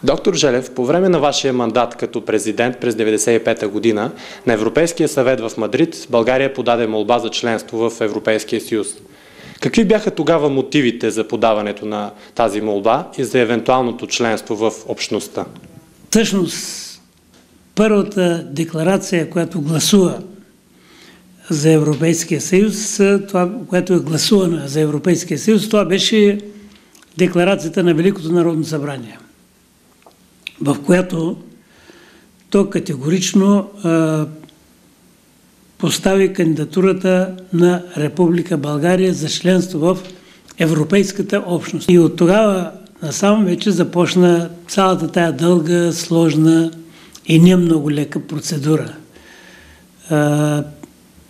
Доктор Желев, по време на вашия мандат като президент през 1995 година на Европейския съвет в Мадрид, България подаде молба за членство в Европейския съюз. Какви бяха тогава мотивите за подаването на тази молба и за евентуалното членство в общността? Всъщност, първата декларация, която гласува за Европейския съюз, това, което е гласувана за Европейския съюз, това беше декларацията на Великото народно събрание, в която то категорично постави кандидатурата на Република България за членство в Европейската общност. И от тогава насам вече започна цялата тая дълга, сложна и не много лека процедура.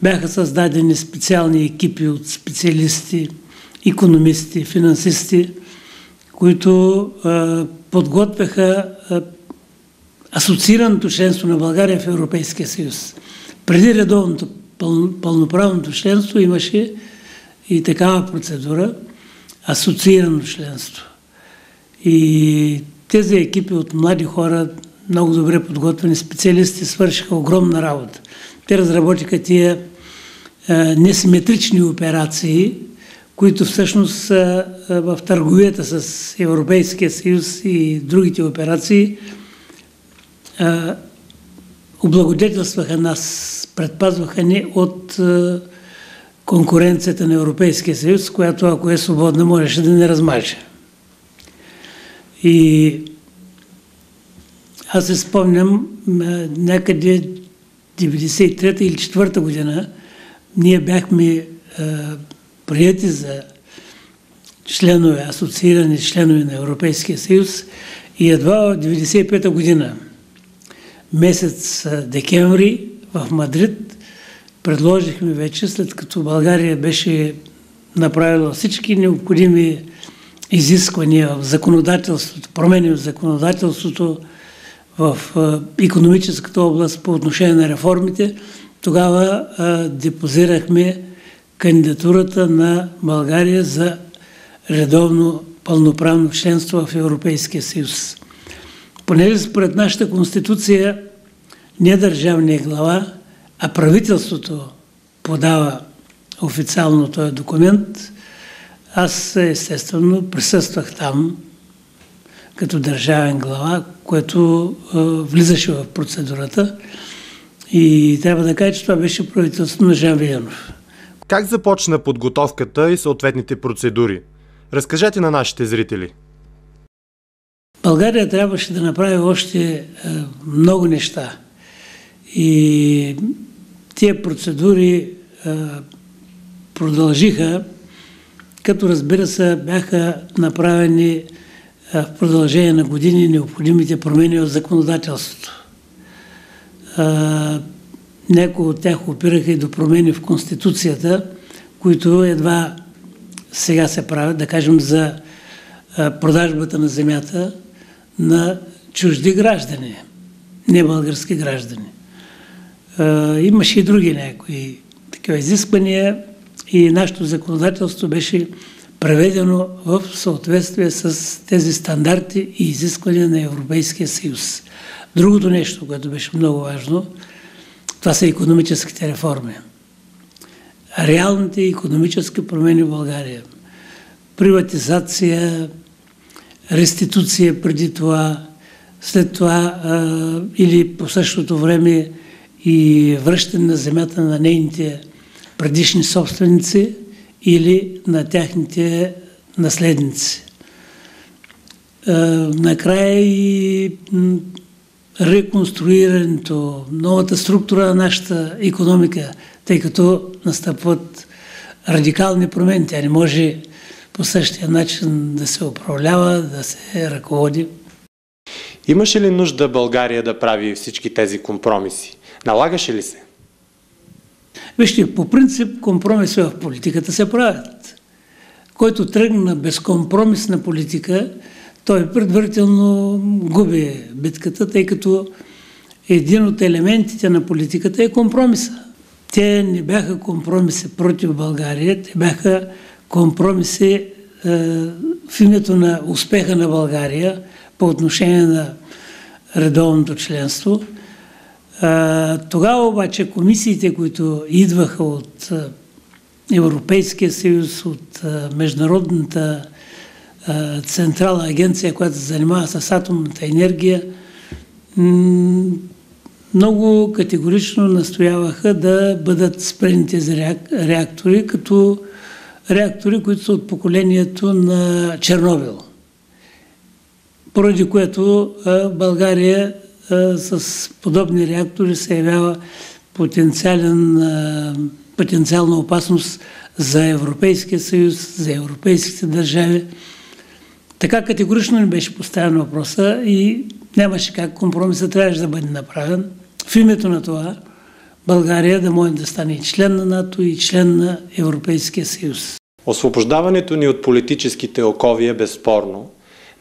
Бяха създадени специални екипи от специалисти, икономисти, финансисти, които подготвяха асоциираното членство на България в Европейския съюз. Преди редовното пълноправното членство имаше и такава процедура – асоциирано членство. И тези екипи от млади хора, много добре подготвени специалисти, свършиха огромна работа. Те разработиха тия несиметрични операции, които всъщност в търговията с Европейския съюз и другите операции облагодетелстваха нас, предпазваха ни от конкуренцията на Европейския съюз, която, ако е свободна, можеше да не размаже. И аз се спомням, някъде 93-та или 4-та година ние бяхме приети за членове, асоциирани членове на Европейския съюз и едва в 95-та година, месец декември в Мадрид, предложихме вече, след като България беше направила всички необходими изисквания в законодателството, промени в законодателството, в икономическата област по отношение на реформите, тогава депозирахме кандидатурата на България за редовно пълноправно членство в Европейския съюз. Понеже според нашата конституция не държавния глава, а правителството подава официално този документ, аз естествено присъствах там като държавен глава, което влизаше в процедурата. И трябва да кажа, че това беше правителството на Жан Виденов. Как започна подготовката и съответните процедури? Разкажете на нашите зрители. България трябваше да направи още много неща. И тия процедури продължиха, като разбира се бяха направени в продължение на години необходимите промени в законодателството. Някои от тях опираха и до промени в Конституцията, които едва сега се правят, да кажем за продажбата на земята на чужди граждани, не български граждани. Имаше и други някои такива изисквания и нашето законодателство беше преведено в съответствие с тези стандарти и изисквания на Европейския съюз. Другото нещо, което беше много важно, това са икономическите реформи. Реалните икономически промени в България. Приватизация, реституция преди това, след това или по същото време и връщане на земята на нейните предишни собственици или на тяхните наследници. Накрая и реконструирането, новата структура на нашата икономика, тъй като настъпват радикални промени. Тя не може по същия начин да се управлява, да се ръководи. Имаше ли нужда България да прави всички тези компромиси? Налагаше ли се? Вижте, по принцип компромиси в политиката се правят. Който тръгне на безкомпромисна политика, той предварително губи битката, тъй като един от елементите на политиката е компромиса. Те не бяха компромиси против България, те бяха компромиси в името на успеха на България, по отношение на редовното членство. Тогава обаче комисиите, които идваха от Европейския съюз, от Международната централна агенция, която се занимава с атомната енергия, много категорично настояваха да бъдат спрени тези реактори, като реактори, които са от поколението на Чернобил. Поради което България с подобни реактори се явява потенциална опасност за Европейския съюз, за европейските държави. Така категорично не беше поставен въпроса и нямаше как, компромисът трябваше да бъде направен в името на това България да може да стане и член на НАТО и член на Европейския съюз. Освобождаването ни от политическите окови е безспорно.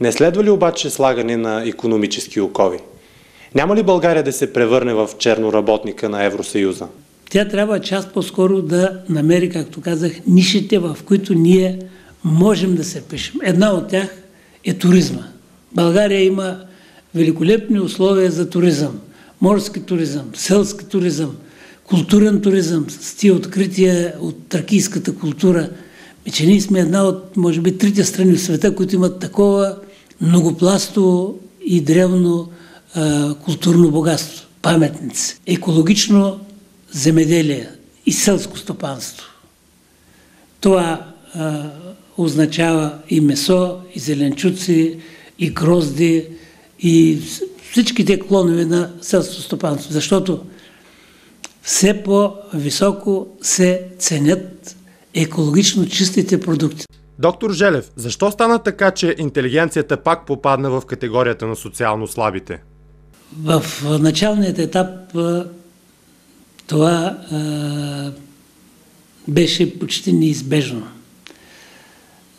Не следва ли обаче слагане на икономически окови? Няма ли България да се превърне в черноработника на Евросъюза? Тя трябва част по-скоро да намери, както казах, нишите, в които ние можем да се пишем. Една от тях е туризма. България има великолепни условия за туризъм. Морски туризъм, селски туризъм, културен туризъм, с тия открития от тракийската култура. Че ние сме една от, може би, трите страни в света, които имат такова многопластово и древно културно богатство, паметници, екологично земеделие и селско стопанство. Това означава и месо, и зеленчуци, и грозди, и всичките клонове на селското стопанство, защото все по-високо се ценят екологично чистите продукти. Доктор Желев, защо стана така, че интелигенцията пак попадна в категорията на социално слабите? В началният етап това беше почти неизбежно.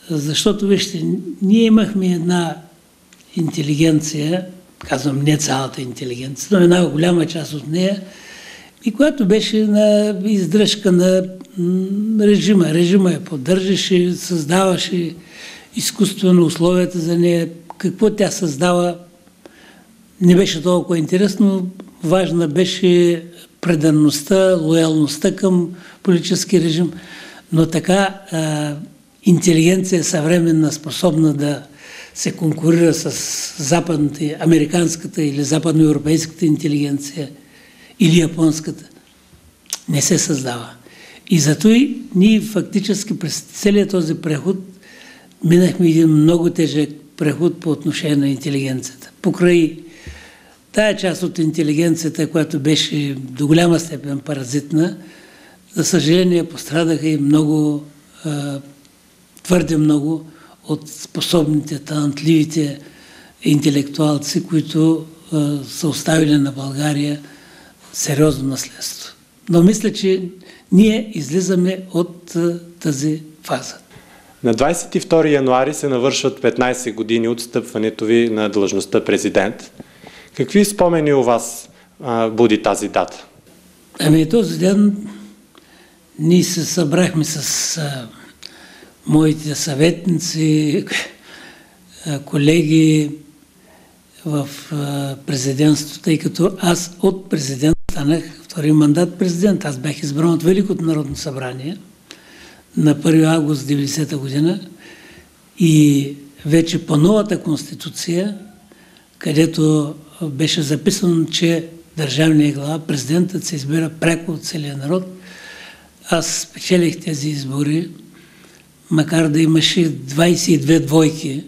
Защото, вижте, ние имахме една интелигенция, казвам не цялата интелигенция, но една голяма част от нея, и която беше на издръжка на режима. Режима я поддържаше, създаваше изкуствено условията за нея. Какво тя създава не беше толкова интересно. Важна беше преданността, лоялността към политически режим. Но така интелигенция съвременна, способна да се конкурира с западната, американската или западноевропейската интелигенция или японската, не се създава. И зато и ние фактически през целият този преход минахме един много тежък преход по отношение на интелигенцията. Покрай тая част от интелигенцията, която беше до голяма степен паразитна, за съжаление пострадаха и много, твърде много от способните, талантливите интелектуалци, които са оставили на България сериозно наследство. Но мисля, че ние излизаме от тази фаза. На 22 януари се навършват 15 години от стъпването ви на длъжността президент. Какви спомени у вас буди тази дата? Ами този ден ние се събрахме с моите съветници, колеги в президентството, тъй като аз от президент станах втори мандат президент. Аз бях избран от Великото народно събрание на 1 август 1990 година и вече по новата конституция, където беше записано, че държавният глава, президентът се избира пряко от целия народ. Аз спечелих тези избори, макар да имаше 22 двойки,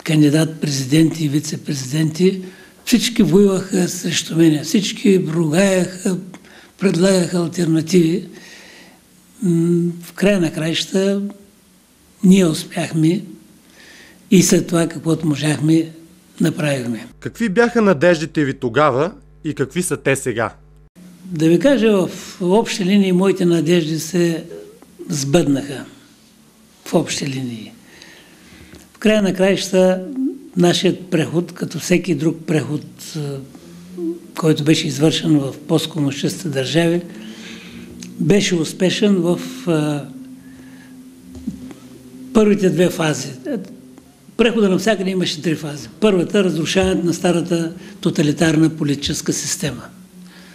кандидат-президенти и вице-президенти, всички воюваха срещу мене, всички ругаяха, предлагаха алтернативи. В края на краища ние успяхме и след това каквото можахме направихме. Какви бяха надеждите ви тогава и какви са те сега? Да ви кажа, в общи линии моите надежди се сбъднаха. В общи линии. В края на краища нашият преход, като всеки друг преход, който беше извършен в посткомунистическите държави, беше успешен в първите две фази. Прехода навсякъде имаше 3 фази. Първата – разрушаването на старата тоталитарна политическа система.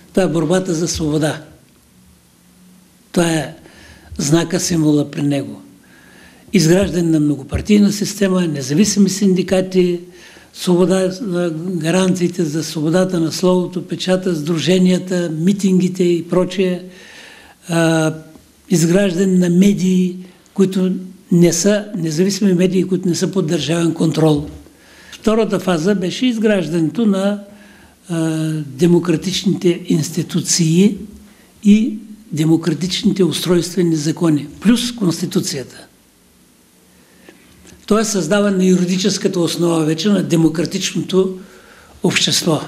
Това е борбата за свобода. Това е знака, символа при него. Изграждане на многопартийна система, независими синдикати, свобода, гаранциите за свободата на словото, печата, сдруженията, митингите и прочее, изграждане на медии, които не са независими медии, които не са под държавен контрол. Втората фаза беше изграждането на демократичните институции и демократичните устройствени закони, плюс Конституцията. То е създаване на юридическата основа вече на демократичното общество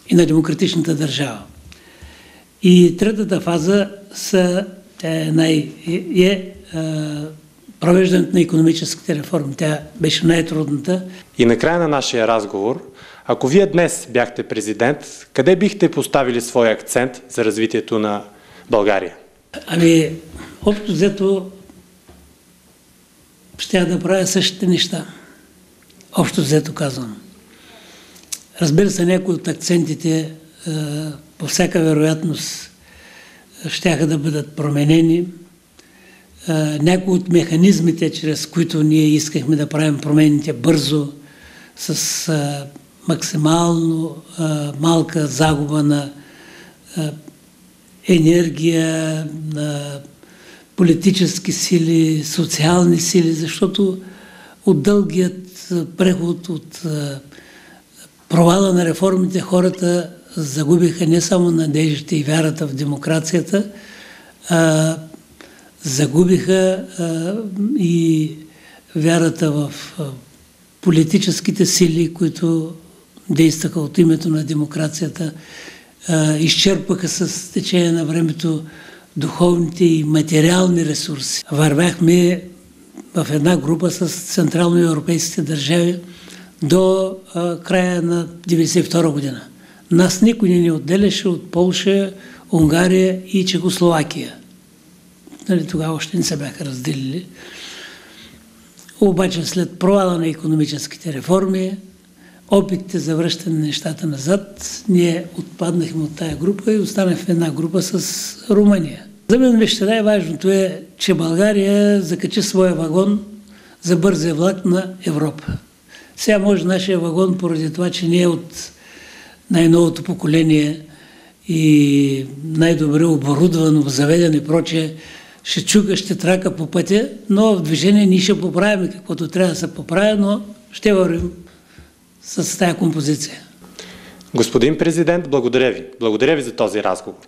и на демократичната държава. И третата фаза е провеждането на икономическите реформи. Тя беше най-трудната. И накрая на нашия разговор, ако вие днес бяхте президент, къде бихте поставили своя акцент за развитието на България? Общо взето ще да правя същите неща. Общо взето казвам. Разбира се, някои от акцентите по всяка вероятност щяха да бъдат променени. Някои от механизмите, чрез които ние искахме да правим промените бързо, с максимално малка загуба на енергия, на политически сили, социални сили, защото от дългият преход, от провала на реформите, хората загубиха не само надеждите и вярата в демокрацията, загубиха и вярата в политическите сили, които действаха от името на демокрацията, изчерпаха с течение на времето духовните и материални ресурси. Вървяхме в една група с централноевропейските държави до края на 1992 година. Нас никой не отделяше от Полша, Унгария и Чехословакия. Тогава още не се бяха разделили. Обаче след провала на икономическите реформи, опитите за връщане на нещата назад, ние отпаднахме от тая група и останахме една група с Румъния. За мен вижте, най-важното е, че България закачи своя вагон за бързия влак на Европа. Сега може нашия вагон, поради това, че не е от най-новото поколение и най-добре оборудвано, заведено и прочее, ще чука, ще трака по пътя, но в движение ние ще поправим каквото трябва да се поправя, но ще вървим с тая композиция. Господин президент, благодаря ви. Благодаря ви за този разговор.